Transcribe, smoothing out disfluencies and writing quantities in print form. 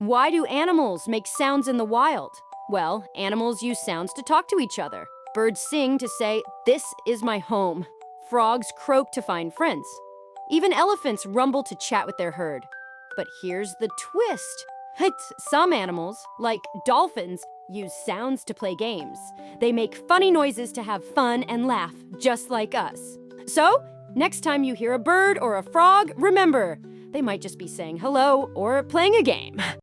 Why do animals make sounds in the wild? Well, animals use sounds to talk to each other. Birds sing to say, "This is my home." Frogs croak to find friends. Even elephants rumble to chat with their herd. But here's the twist. Some animals, like dolphins, use sounds to play games. They make funny noises to have fun and laugh, just like us. So, next time you hear a bird or a frog, remember, they might just be saying hello or playing a game.